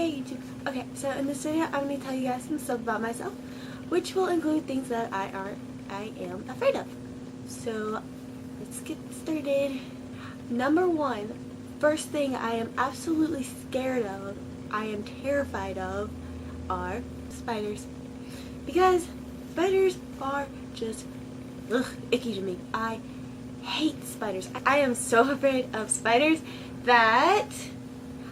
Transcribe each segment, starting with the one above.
Hey YouTube. Okay, so in this video I'm going to tell you guys some stuff about myself, which will include things that I am afraid of. So let's get started. Number one, first thing I am absolutely scared of, I am terrified of, are spiders. Because spiders are just icky to me. I hate spiders. I am so afraid of spiders that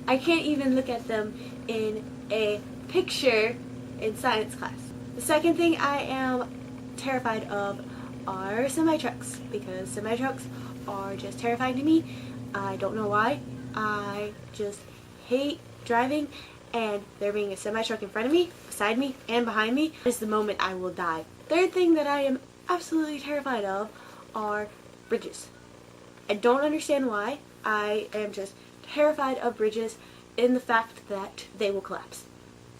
I can't even look at them in a picture in science class. The second thing I am terrified of are semi-trucks, because semi-trucks are just terrifying to me. I don't know why. I just hate driving, and there being a semi-truck in front of me, beside me, and behind me is the moment I will die. Third thing that I am absolutely terrified of are bridges. I don't understand why. I am just terrified of bridges in the fact that they will collapse.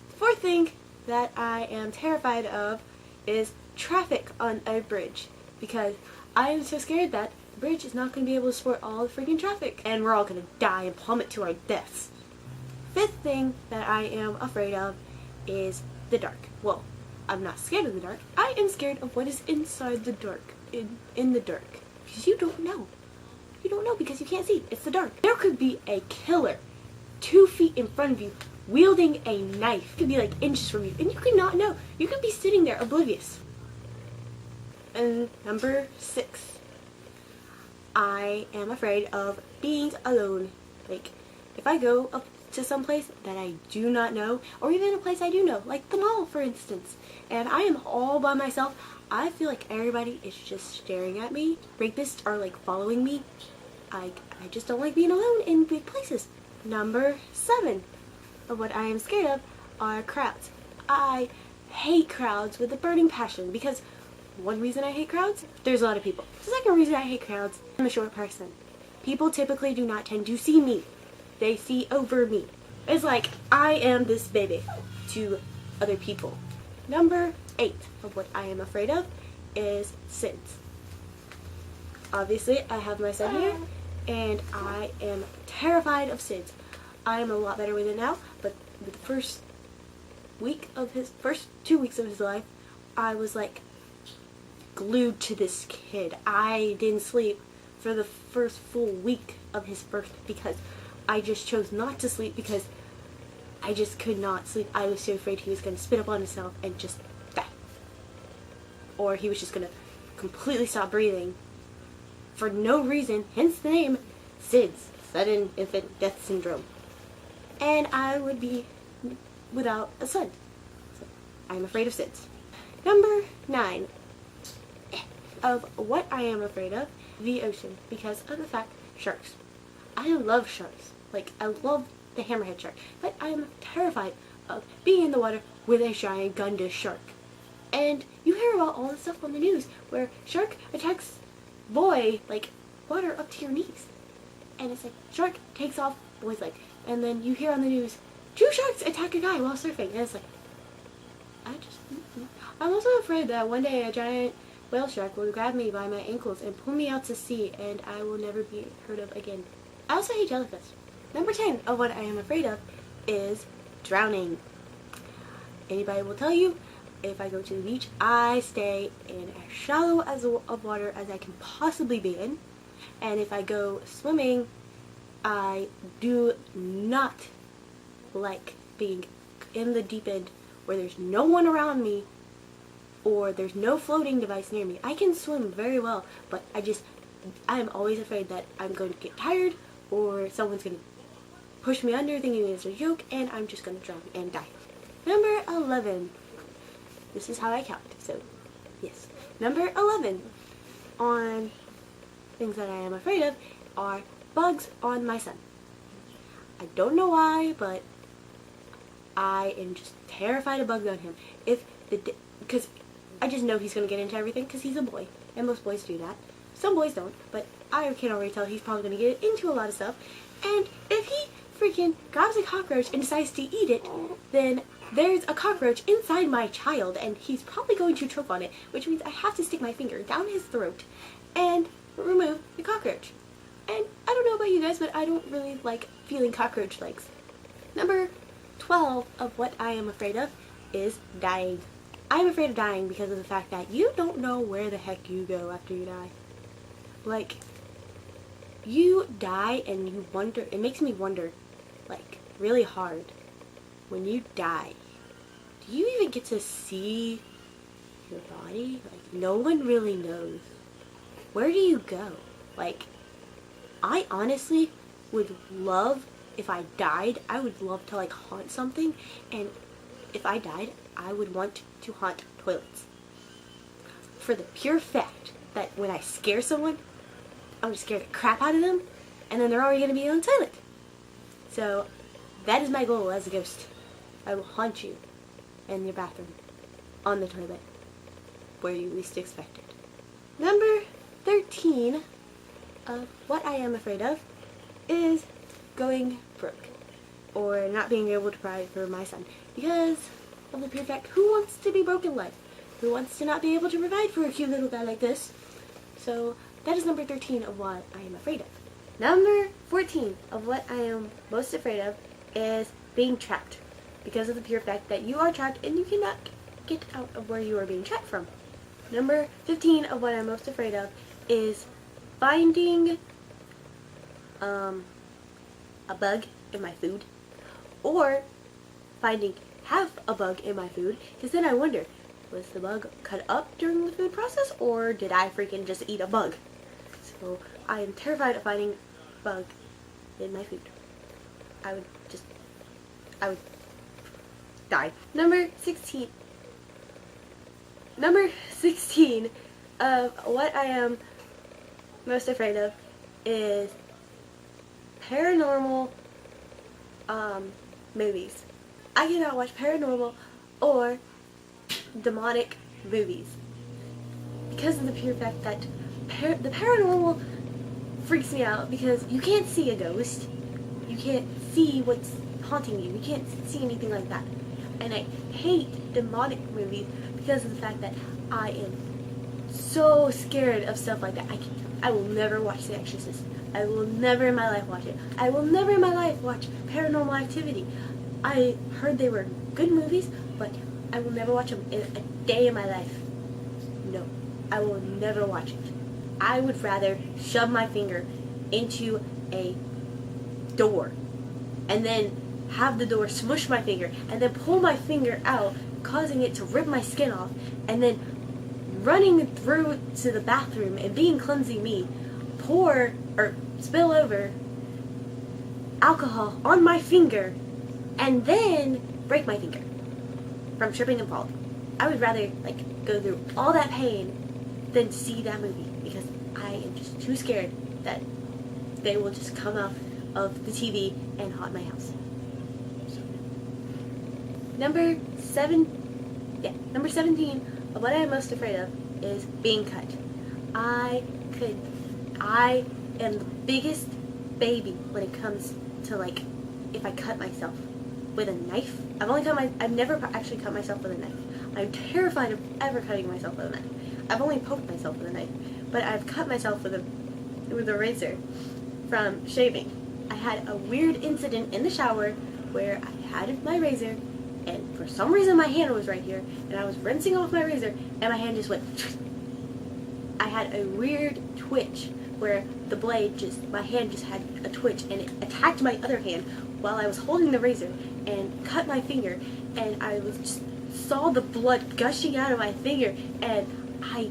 The fourth thing that I am terrified of is traffic on a bridge, because I am so scared that the bridge is not going to be able to support all the freaking traffic and we're all going to die and plummet to our deaths. Fifth thing that I am afraid of is the dark. Well, I'm not scared of the dark. I am scared of what is inside the dark, in the dark, because you don't know. You don't know because you can't see. It's the dark. There could be a killer 2 feet in front of you wielding a knife. It could be like inches from you and you could not know. You could be sitting there oblivious. And number 6, I am afraid of being alone. Like, if I go up to some place that I do not know, or even a place I do know, like the mall for instance, and I am all by myself, I feel like everybody is just staring at me. Rapists are like following me. I just don't like being alone in big places. Number 7 of what I am scared of are crowds. I hate crowds with a burning passion, because one reason I hate crowds, there's a lot of people. The second reason I hate crowds, I'm a short person. People typically do not tend to see me. They see over me. It's like I am this baby to other people. Number 8 of what I am afraid of is SIDS. Obviously, I have my son here, and I am terrified of SIDS. I am a lot better with it now, but the first 2 weeks of his life, I was like glued to this kid. I didn't sleep for the first full week of his birth because I just chose not to sleep, because I just could not sleep. I was so afraid he was going to spit up on himself and just die. Or he was just going to completely stop breathing for no reason, hence the name SIDS, Sudden Infant Death Syndrome. And I would be without a son. So I'm afraid of SIDS. Number 9 of what I am afraid of, the ocean, because of the fact sharks. I love sharks. Like, I love the hammerhead shark, but I am terrified of being in the water with a giant Gundam shark. And you hear about all this stuff on the news where shark attacks boy, like, water up to your knees. And it's like, shark takes off boy's leg. And then you hear on the news, 2 sharks attack a guy while surfing. And it's like, I'm also afraid that one day a giant whale shark will grab me by my ankles and pull me out to sea, and I will never be heard of again. I also hate jellyfish. Number 10 of what I am afraid of is drowning. Anybody will tell you, if I go to the beach, I stay in as shallow of water as I can possibly be in. And if I go swimming, I do not like being in the deep end where there's no one around me or there's no floating device near me. I can swim very well, but I'm always afraid that I'm going to get tired or someone's going to push me under thinking it's a joke and I'm just going to drown and die. Number 11. This is how I count, so yes. Number 11 on things that I am afraid of are bugs on my son. I don't know why, but I am just terrified of bugs on him. Because I just know he's going to get into everything because he's a boy, and most boys do that. Some boys don't, but I can already tell he's probably going to get into a lot of stuff. And if he freaking grabs a cockroach and decides to eat it, then there's a cockroach inside my child, and he's probably going to choke on it, which means I have to stick my finger down his throat and remove the cockroach. And I don't know about you guys, but I don't really like feeling cockroach legs. Number 12 of what I am afraid of is dying. I am afraid of dying because of the fact that you don't know where the heck you go after you die. Like, you die and you wonder, it makes me wonder, like, really hard. When you die, do you even get to see your body? Like, no one really knows. Where do you go? Like, I honestly would love, if I died, I would love to, like, haunt something. And if I died, I would want to haunt toilets. For the pure fact that when I scare someone, I'm going to scare the crap out of them, and then they're already going to be on the toilet. So, that is my goal as a ghost. I will haunt you in your bathroom, on the toilet, where you least expect it. Number 13 of what I am afraid of is going broke, or not being able to provide for my son, because of the pure fact, who wants to be broke in life? Who wants to not be able to provide for a cute little guy like this? So that is number 13 of what I am afraid of. Number 14 of what I am most afraid of is being trapped, because of the pure fact that you are trapped and you cannot get out of where you are being trapped from. Number 15 of what I'm most afraid of is finding a bug in my food, or finding half a bug in my food, because then I wonder, was the bug cut up during the food process, or did I freaking just eat a bug? So I am terrified of finding a bug in my food. I would die. Number 16 of what I am most afraid of is paranormal movies. I cannot watch paranormal or demonic movies because of the pure fact that the paranormal freaks me out, because you can't see a ghost, you can't see what's haunting you, you can't see anything like that. And I hate demonic movies because of the fact that I am so scared of stuff like that. I will never watch The Exorcist. I will never in my life watch it. I will never in my life watch Paranormal Activity. I heard they were good movies, but I will never watch them in a day in my life. No, I will never watch it. I would rather shove my finger into a door and then have the door smush my finger and then pull my finger out, causing it to rip my skin off, and then running through to the bathroom and being clumsy me, pour or spill over alcohol on my finger and then break my finger from tripping and falling. I would rather go through all that pain than see that movie, because I am just too scared that they will just come off of the TV and haunt my house. Number 17 of what I am most afraid of is being cut. I am the biggest baby when it comes to if I cut myself with a knife. I've never actually cut myself with a knife. I'm terrified of ever cutting myself with a knife. I've only poked myself with a knife, but I've cut myself with a razor from shaving. I had a weird incident in the shower where I had my razor, and for some reason my hand was right here, and I was rinsing off my razor, and my hand just went. I had a weird twitch where the blade my hand just had a twitch, and it attacked my other hand while I was holding the razor and cut my finger, and I saw the blood gushing out of my finger, and I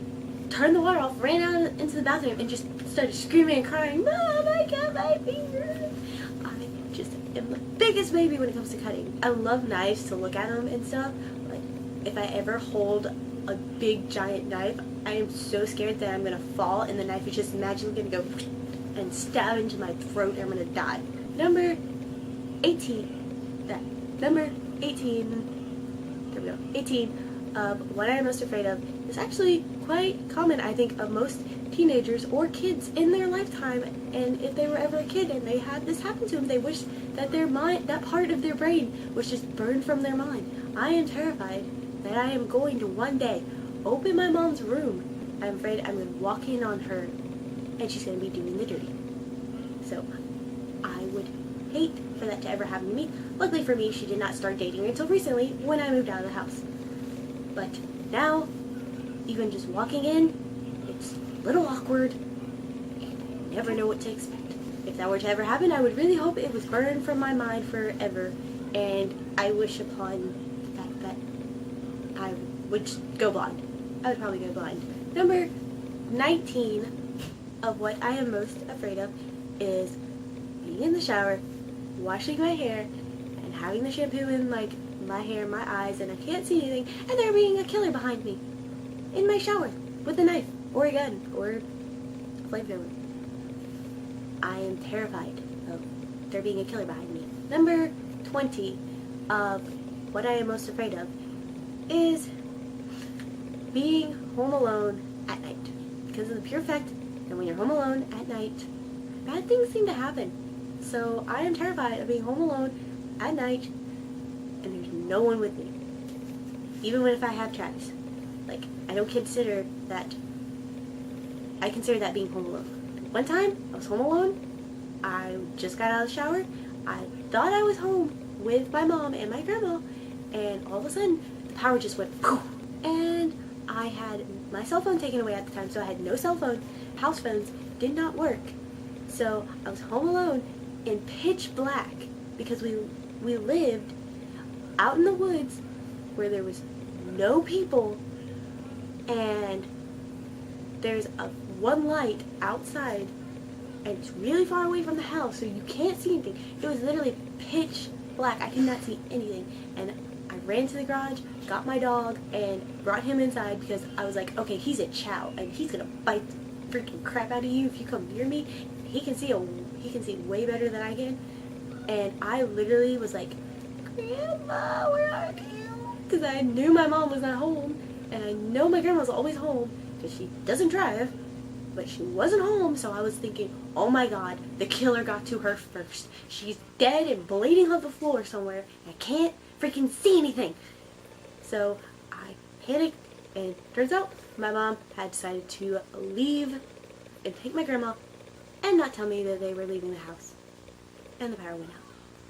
turned the water off, ran out into the bathroom, and just started screaming and crying, "Mom, I cut my finger!" I just am the biggest baby when it comes to cutting. I love knives to look at them and stuff, but if I ever hold a big giant knife, I am so scared that I'm going to fall and the knife is just magically going to go and stab into my throat and I'm going to die. Number 18 of what I am most afraid of is actually quite common, I think, of most teenagers or kids in their lifetime. And if they were ever a kid and they had this happen to them, they wish that their mind, that part of their brain, was just burned from their mind. I am terrified that I am going to one day open my mom's room. I'm afraid I'm going to walk in on her and she's going to be doing the dirty. So I would hate for that to ever happen to me. Luckily for me, she did not start dating until recently when I moved out of the house. But now, even just walking in, it's a little awkward, and I never know what to expect. If that were to ever happen, I would really hope it was burned from my mind forever, and I wish upon the fact that I would go blind. I would probably go blind. Number 19 of what I am most afraid of is being in the shower, washing my hair, and having the shampoo in like my hair, my eyes, and I can't see anything, and there being a killer behind me in my shower with a knife or a gun or a flamethrower. I am terrified of there being a killer behind me. Number 20 of what I am most afraid of is being home alone at night. Because of the pure fact that when you're home alone at night, bad things seem to happen. So I am terrified of being home alone at night and there's no one with me. Even when if I have Travis. Like, I don't consider that, I consider that being home alone. One time, I was home alone, I just got out of the shower, I thought I was home with my mom and my grandma, and all of a sudden, the power just went poof, and I had my cell phone taken away at the time, so I had no cell phone, house phones did not work, so I was home alone in pitch black, because we lived out in the woods where there was no people, and there's one light outside, and it's really far away from the house, so you can't see anything. It was literally pitch black. I could not see anything, and I ran to the garage, got my dog, and brought him inside because I was like, okay, he's a chow, and he's gonna bite the freaking crap out of you if you come near me. He can see way better than I can, and I literally was like, Grandma, where are you? Because I knew my mom was not home, and I know my grandma was always home because she doesn't drive. But she wasn't home, so I was thinking, oh my god, the killer got to her first. She's dead and bleeding on the floor somewhere. I can't freaking see anything. So I panicked, and turns out my mom had decided to leave and take my grandma and not tell me that they were leaving the house. And the power went out.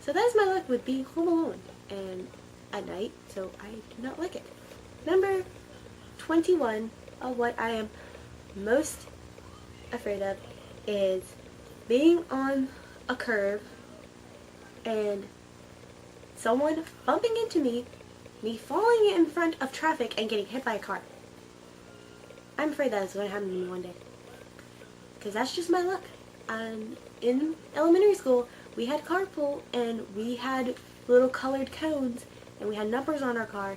So that is my luck with being home alone and at night, so I do not like it. Number 21 of what I am most afraid of is being on a curve and someone bumping into me falling in front of traffic and getting hit by a car. I'm afraid that is going to happen to me one day. Because that's just my luck. In elementary school, we had carpool and we had little colored cones and we had numbers on our car,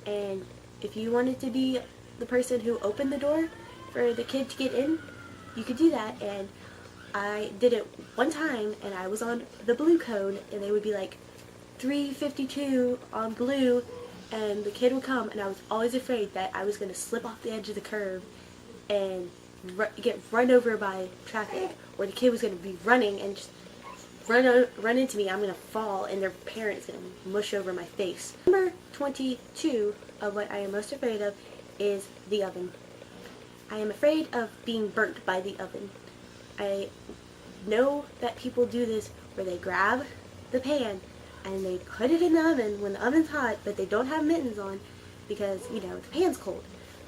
and if you wanted to be the person who opened the door for the kid to get in, you could do that. And I did it one time, and I was on the blue cone, and they would be like 352 on blue, and the kid would come, and I was always afraid that I was going to slip off the edge of the curve and get run over by traffic, or the kid was going to be running and just run into me. I'm going to fall, and their parents going to mush over my face. Number 22 of what I am most afraid of is the oven. I am afraid of being burnt by the oven. I know that people do this where they grab the pan and they put it in the oven when the oven's hot, but they don't have mittens on because, you know, the pan's cold.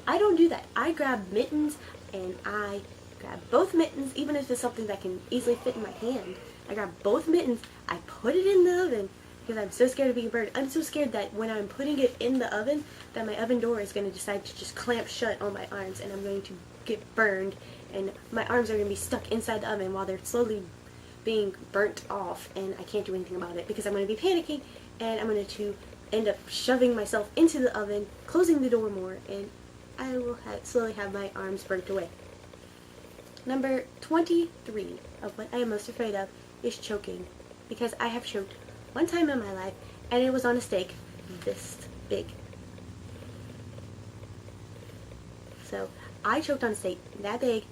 I don't do that. I grab mittens, and I grab both mittens, even if it's something that can easily fit in my hand. I grab both mittens, I put it in the oven because I'm so scared of being burned. I'm so scared that when I'm putting it in the oven, that my oven door is going to decide to just clamp shut on my arms, and I'm going to get burned, and my arms are going to be stuck inside the oven while they're slowly being burnt off, and I can't do anything about it because I'm going to be panicking, and I'm going to end up shoving myself into the oven, closing the door more, and I will slowly have my arms burnt away. Number 23 of what I am most afraid of is choking, because I have choked one time in my life, and it was on a steak this big. So I choked on a steak that big.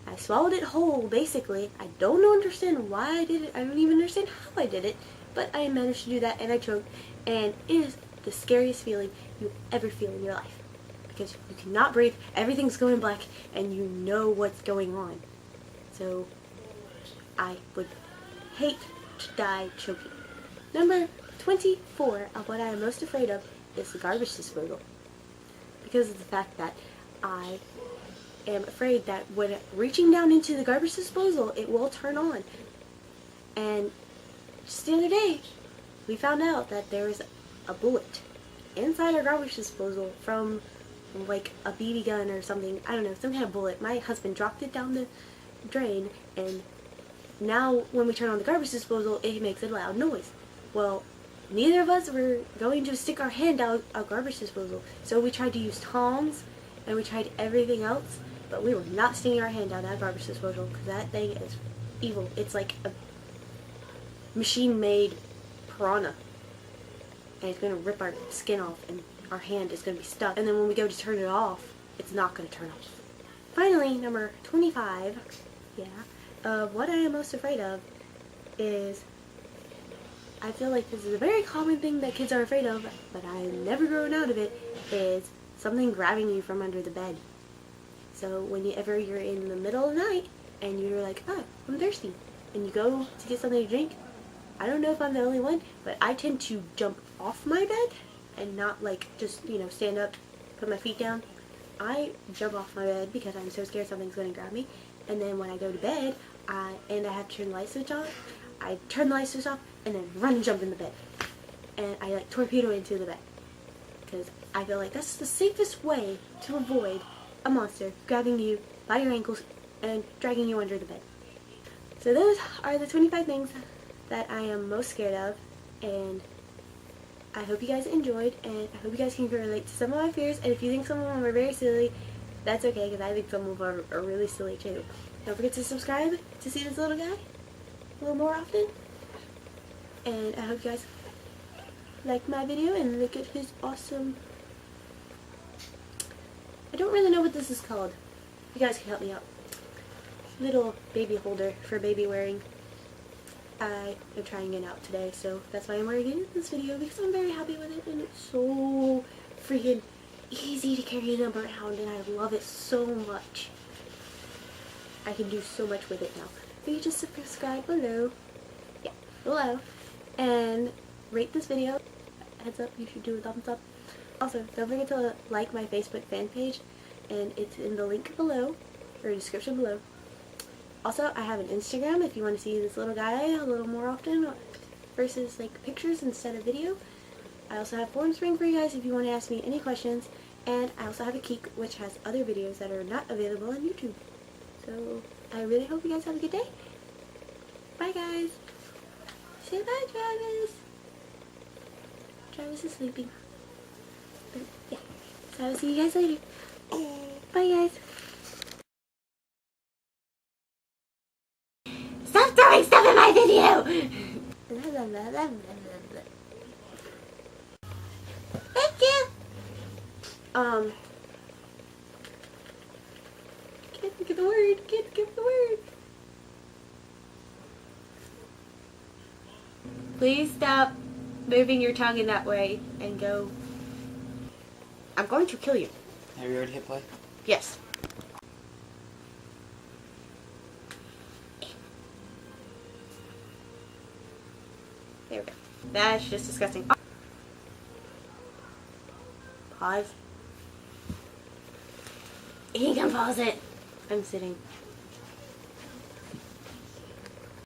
I swallowed it whole, basically. I don't understand why I did it. I don't even understand how I did it, but I managed to do that, and I choked, and it is the scariest feeling you ever feel in your life, because you cannot breathe, everything's going black, and you know what's going on. So I would hate not die choking. Number 24 of what I am most afraid of is the garbage disposal. Because of the fact that I am afraid that when reaching down into the garbage disposal, it will turn on. And just the other day, we found out that there was a bullet inside our garbage disposal from like a BB gun or something. I don't know, some kind of bullet. My husband dropped it down the drain, and now when we turn on the garbage disposal, it makes a loud noise. Well, neither of us were going to stick our hand out a garbage disposal, so we tried to use tongs and we tried everything else, but we were not sticking our hand out that garbage disposal because that thing is evil. It's like a machine-made piranha, and it's going to rip our skin off, and our hand is going to be stuck, and then when we go to turn it off, it's not going to turn off. Finally, number 25, what I am most afraid of is, I feel like this is a very common thing that kids are afraid of, but I've never grown out of it, is something grabbing you from under the bed. So whenever you're in the middle of the night, and you're like, oh, I'm thirsty, and you go to get something to drink, I don't know if I'm the only one, but I tend to jump off my bed, and not like just, stand up, put my feet down. I jump off my bed because I'm so scared something's going to grab me, and then when I go to bed, and I have to turn the light switch on, I turn the light switch off, and then run and jump in the bed. And I like torpedo into the bed. Because I feel like that's the safest way to avoid a monster grabbing you by your ankles and dragging you under the bed. So those are the 25 things that I am most scared of, and I hope you guys enjoyed, and I hope you guys can relate to some of my fears, and if you think some of them are very silly, that's okay, because I think some of them are really silly too. Don't forget to subscribe to see this little guy a little more often, and I hope you guys like my video and look at his awesome, I don't really know what this is called. You guys can help me out. Little baby holder for baby wearing. I am trying it out today, so that's why I'm wearing it in this video, because I'm very happy with it, and it's so freaking easy to carry them around, and I love it so much. I can do so much with it now. So you just subscribe below, below, and rate this video. Heads up, you should do a thumbs up. Also, don't forget to like my Facebook fan page, and it's in the link below, or description below. Also, I have an Instagram if you want to see this little guy a little more often versus like pictures instead of video. I also have FORMSPRING for you guys if you want to ask me any questions, and I also have a KEEK which has other videos that are not available on YouTube. So, I really hope you guys have a good day. Bye guys. Say bye, Travis. Travis is sleeping. But, yeah. So I will see you guys later. Bye guys. Stop throwing stuff in my video! Thank you! Can't think of the word. Can't think of the word. Please stop moving your tongue in that way and go. I'm going to kill you. Have you already hit play? Yes. There we go. That's just disgusting. Pause. He can pause it. I'm sitting.